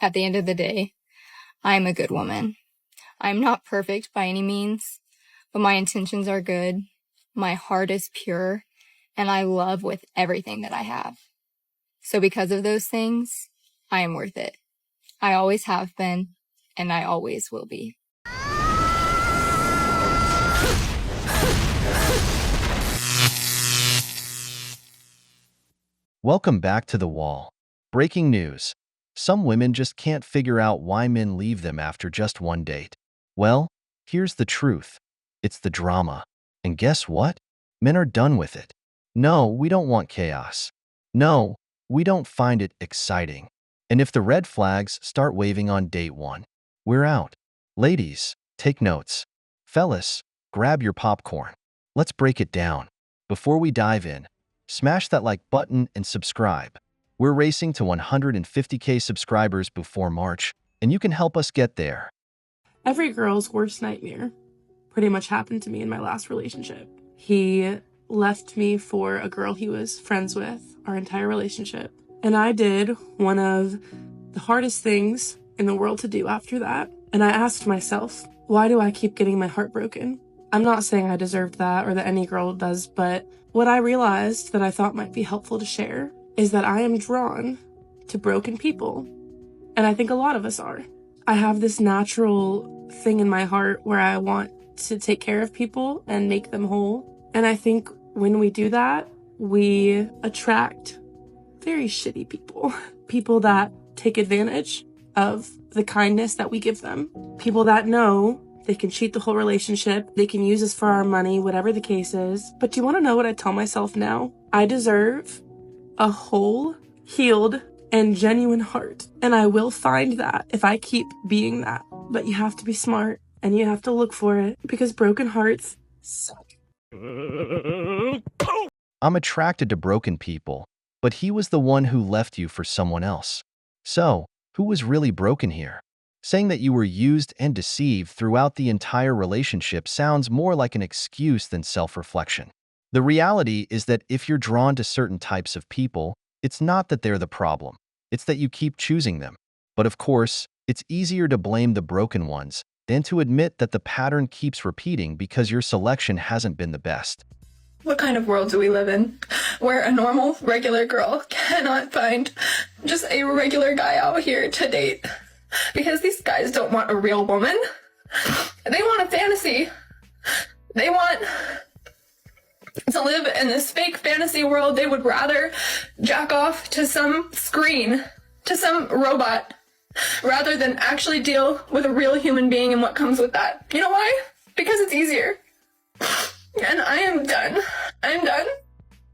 At the end of the day, I am a good woman. I'm not perfect by any means, but my intentions are good, my heart is pure, and I love with everything that I have. So because of those things, I am worth it. I always have been, and I always will be. Welcome back to The Wall. Breaking news. Some women just can't figure out why men leave them after just one date. Well, here's the truth. It's the drama. And guess what? Men are done with it. No, we don't want chaos. No, we don't find it exciting. And if the red flags start waving on date one, we're out. Ladies, take notes. Fellas, grab your popcorn. Let's break it down. Before we dive in, smash that like button and subscribe. We're racing to 150K subscribers before March, and you can help us get there. Every girl's worst nightmare pretty much happened to me in my last relationship. He left me for a girl he was friends with our entire relationship. And I did one of the hardest things in the world to do after that. And I asked myself, why do I keep getting my heart broken? I'm not saying I deserved that or that any girl does, but what I realized that I thought might be helpful to share is that I am drawn to broken people. And I think a lot of us are. I have this natural thing in my heart where I want to take care of people and make them whole. And I think when we do that, we attract very shitty people. People that take advantage of the kindness that we give them. People that know they can cheat the whole relationship. They can use us for our money, whatever the case is. But do you want to know what I tell myself now? I deserve a whole, healed, and genuine heart. And I will find that if I keep being that. But you have to be smart and you have to look for it because broken hearts suck. I'm attracted to broken people, but he was the one who left you for someone else. So, who was really broken here? Saying that you were used and deceived throughout the entire relationship sounds more like an excuse than self-reflection. The reality is that if you're drawn to certain types of people, it's not that they're the problem. It's that you keep choosing them. But of course, it's easier to blame the broken ones than to admit that the pattern keeps repeating because your selection hasn't been the best. What kind of world do we live in where a normal, regular girl cannot find just a regular guy out here to date? Because these guys don't want a real woman. They want a fantasy. They want to live in this fake fantasy world. They would rather jack off to some screen, to some robot, rather than actually deal with a real human being and what comes with that. You know why? Because it's easier. And I am done. I'm done.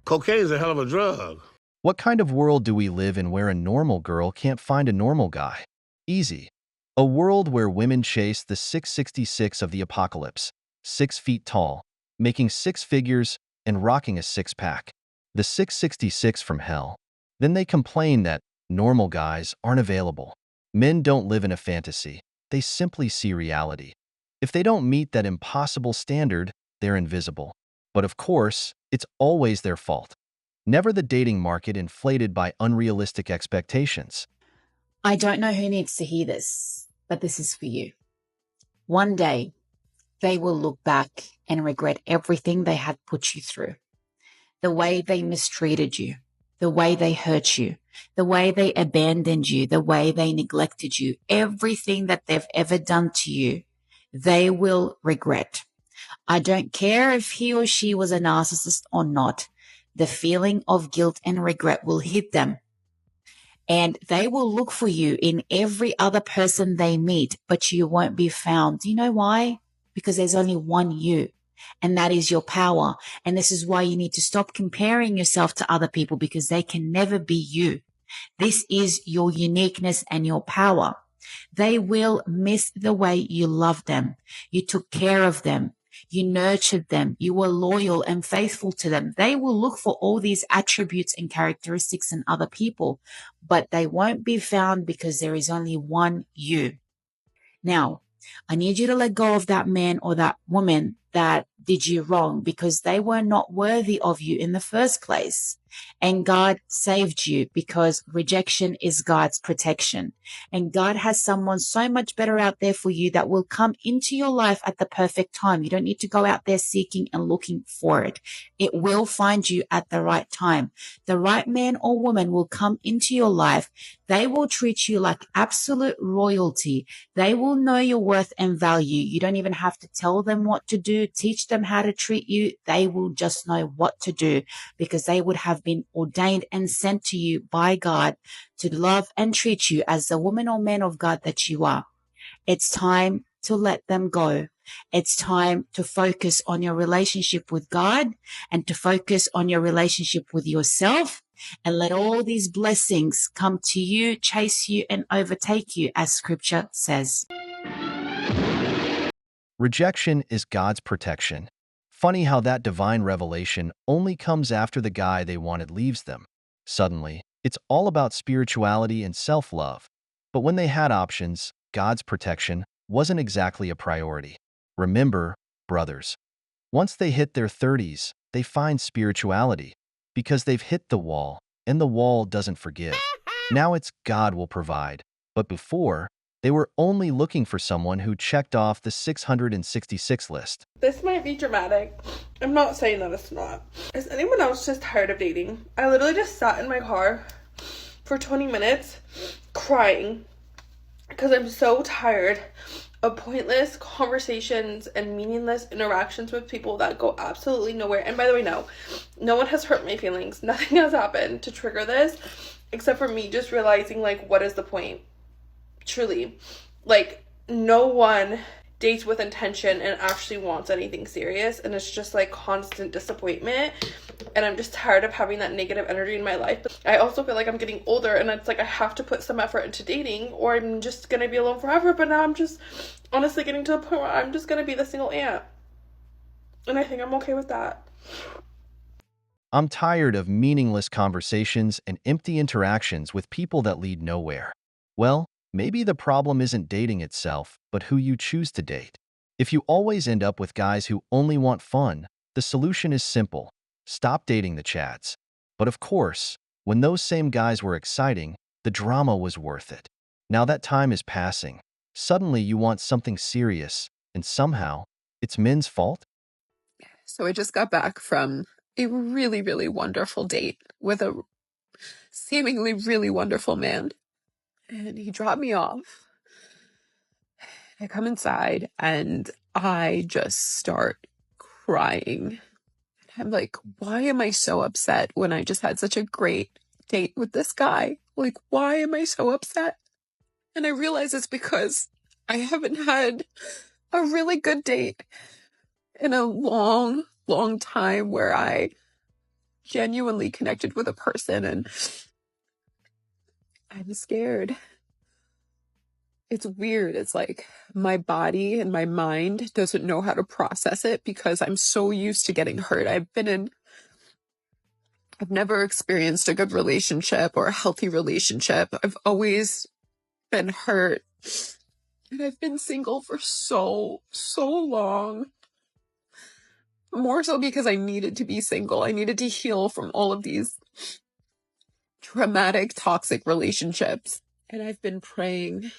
Cocaine is a hell of a drug. What kind of world do we live in where a normal girl can't find a normal guy? Easy. A world where women chase the 666 of the apocalypse, 6 feet tall, making 6 figures and rocking a 6-pack. The 666 from hell. Then they complain that normal guys aren't available. Men don't live in a fantasy. They simply see reality. If they don't meet that impossible standard, they're invisible. But of course, it's always their fault. Never the dating market inflated by unrealistic expectations. I don't know who needs to hear this, but this is for you. One day, they will look back and regret everything they had put you through. The way they mistreated you, the way they hurt you, the way they abandoned you, the way they neglected you, everything that they've ever done to you, they will regret. I don't care if he or she was a narcissist or not. The feeling of guilt and regret will hit them. And they will look for you in every other person they meet, but you won't be found. Do you know why? Because there's only one you, and that is your power. And this is why you need to stop comparing yourself to other people because they can never be you. This is your uniqueness and your power. They will miss the way you loved them. You took care of them. You nurtured them. You were loyal and faithful to them. They will look for all these attributes and characteristics in other people, but they won't be found because there is only one you. Now, I need you to let go of that man or that woman that did you wrong because they were not worthy of you in the first place. And God saved you because rejection is God's protection. And God has someone so much better out there for you that will come into your life at the perfect time. You don't need to go out there seeking and looking for it. It will find you at the right time. The right man or woman will come into your life. They will treat you like absolute royalty. They will know your worth and value. You don't even have to tell them what to do, teach them how to treat you. They will just know what to do because they would have been ordained and sent to you by God to love and treat you as the woman or man of God that you are. It's time to let them go. It's time to focus on your relationship with God and to focus on your relationship with yourself and let all these blessings come to you, chase you, and overtake you, as scripture says. Rejection is God's protection. Funny how that divine revelation only comes after the guy they wanted leaves them. Suddenly, it's all about spirituality and self-love. But when they had options, God's protection wasn't exactly a priority. Remember, brothers, once they hit their 30s, they find spirituality because they've hit the wall, and the wall doesn't forgive. Now it's God will provide. But before, they were only looking for someone who checked off the 666 list. This might be dramatic. I'm not saying that it's not. Is anyone else just tired of dating? I literally just sat in my car for 20 minutes crying because I'm so tired of pointless conversations and meaningless interactions with people that go absolutely nowhere. And by the way, no one has hurt my feelings. Nothing has happened to trigger this except for me just realizing, like, what is the point? Truly, like, no one dates with intention and actually wants anything serious, and it's just like constant disappointment, and I'm just tired of having that negative energy in my life. But I also feel like I'm getting older, and it's like I have to put some effort into dating or I'm just gonna be alone forever. But now I'm just honestly getting to the point where I'm just gonna be the single aunt, and I think I'm okay with that. I'm tired of meaningless conversations and empty interactions with people that lead nowhere. Well, maybe the problem isn't dating itself, but who you choose to date. If you always end up with guys who only want fun, the solution is simple. Stop dating the Chads. But of course, when those same guys were exciting, the drama was worth it. Now that time is passing. Suddenly you want something serious, and somehow, it's men's fault? So I just got back from a really, really wonderful date with a seemingly really wonderful man. And he dropped me off. I come inside and I just start crying. I'm like, why am I so upset when I just had such a great date with this guy? Like, why am I so upset? And I realize it's because I haven't had a really good date in a long, long time where I genuinely connected with a person, and I'm scared. It's weird. It's like my body and my mind doesn't know how to process it because I'm so used to getting hurt. I've never experienced a good relationship or a healthy relationship. I've always been hurt. And I've been single for so long. More so because I needed to be single. I needed to heal from all of these traumatic, toxic relationships. And I've been praying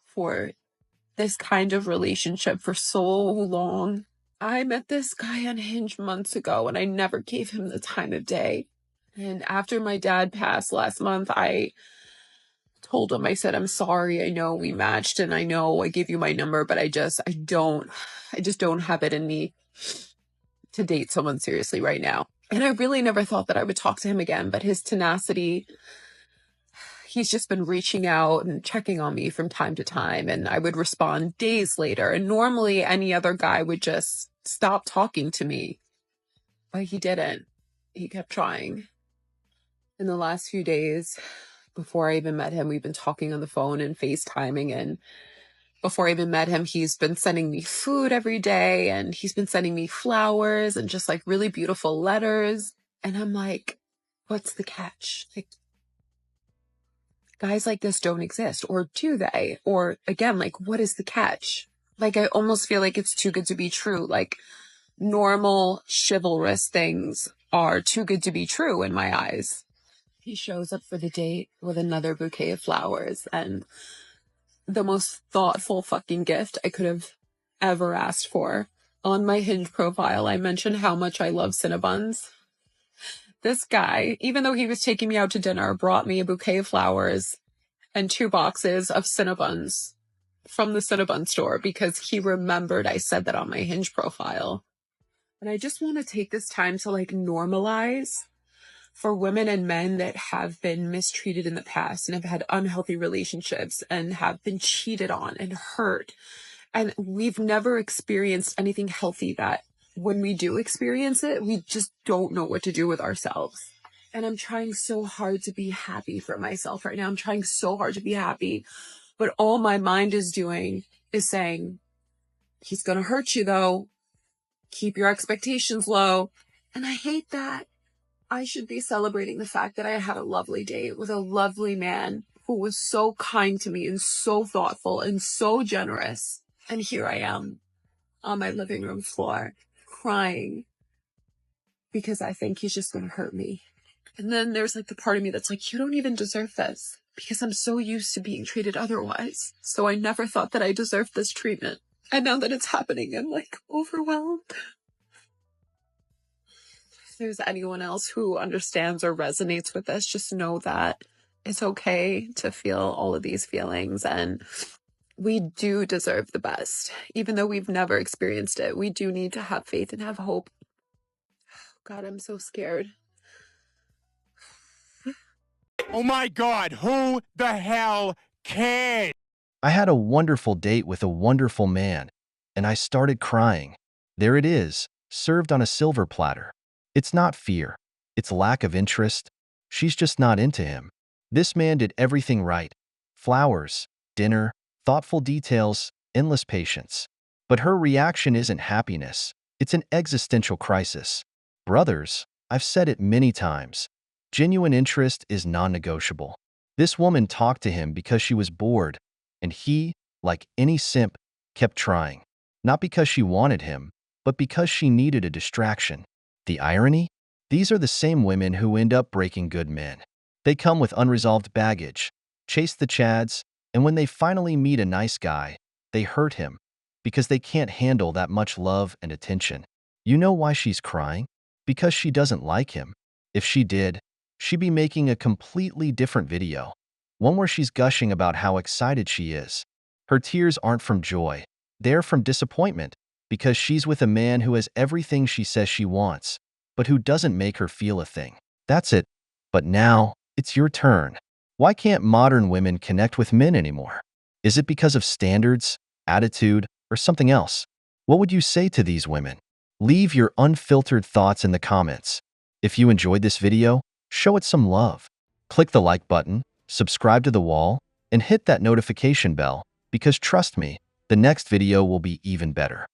for this kind of relationship for so long. I met this guy on Hinge months ago and I never gave him the time of day. And after my dad passed last month, I told him, I said, I'm sorry. I know we matched and I know I gave you my number, but I just don't have it in me to date someone seriously right now. And I really never thought that I would talk to him again, but his tenacity, he's just been reaching out and checking on me from time to time, and I would respond days later. And normally any other guy would just stop talking to me, but he didn't. He kept trying. In the last few days, before I even met him, we've been talking on the phone and FaceTiming, and before I even met him, he's been sending me food every day, and he's been sending me flowers and just like really beautiful letters. And I'm like, what's the catch? Like, guys like this don't exist, or do they? Or again, like, what is the catch? Like, I almost feel like it's too good to be true. Like, normal chivalrous things are too good to be true in my eyes. He shows up for the date with another bouquet of flowers and the most thoughtful fucking gift I could have ever asked for. On my Hinge profile, I mentioned how much I love Cinnabons. This guy, even though he was taking me out to dinner, brought me a bouquet of flowers and 2 boxes of Cinnabons from the Cinnabon store because he remembered I said that on my Hinge profile. And I just want to take this time to like normalize for women and men that have been mistreated in the past and have had unhealthy relationships and have been cheated on and hurt. And we've never experienced anything healthy that when we do experience it, we just don't know what to do with ourselves. And I'm trying so hard to be happy for myself right now. I'm trying so hard to be happy. But all my mind is doing is saying, he's going to hurt you though. Keep your expectations low. And I hate that. I should be celebrating the fact that I had a lovely date with a lovely man who was so kind to me and so thoughtful and so generous. And here I am on my living room floor crying because I think he's just going to hurt me. And then there's like the part of me that's like, you don't even deserve this because I'm so used to being treated otherwise. So I never thought that I deserved this treatment. And now that it's happening, I'm like overwhelmed. If there's anyone else who understands or resonates with this, just know that it's okay to feel all of these feelings, and we do deserve the best. Even though we've never experienced it, we do need to have faith and have hope. God, I'm so scared. Oh my God, who the hell cares? I had a wonderful date with a wonderful man, and I started crying. There it is, served on a silver platter. It's not fear. It's lack of interest. She's just not into him. This man did everything right. Flowers, dinner, thoughtful details, endless patience. But her reaction isn't happiness. It's an existential crisis. Brothers, I've said it many times. Genuine interest is non-negotiable. This woman talked to him because she was bored, and he, like any simp, kept trying. Not because she wanted him, but because she needed a distraction. The irony? These are the same women who end up breaking good men. They come with unresolved baggage, chase the chads, and when they finally meet a nice guy, they hurt him because they can't handle that much love and attention. You know why she's crying? Because she doesn't like him. If she did, she'd be making a completely different video. One where she's gushing about how excited she is. Her tears aren't from joy. They're from disappointment, because she's with a man who has everything she says she wants, but who doesn't make her feel a thing. That's it. But now, it's your turn. Why can't modern women connect with men anymore? Is it because of standards, attitude, or something else? What would you say to these women? Leave your unfiltered thoughts in the comments. If you enjoyed this video, show it some love. Click the like button, subscribe to The Wall, and hit that notification bell, because trust me, the next video will be even better.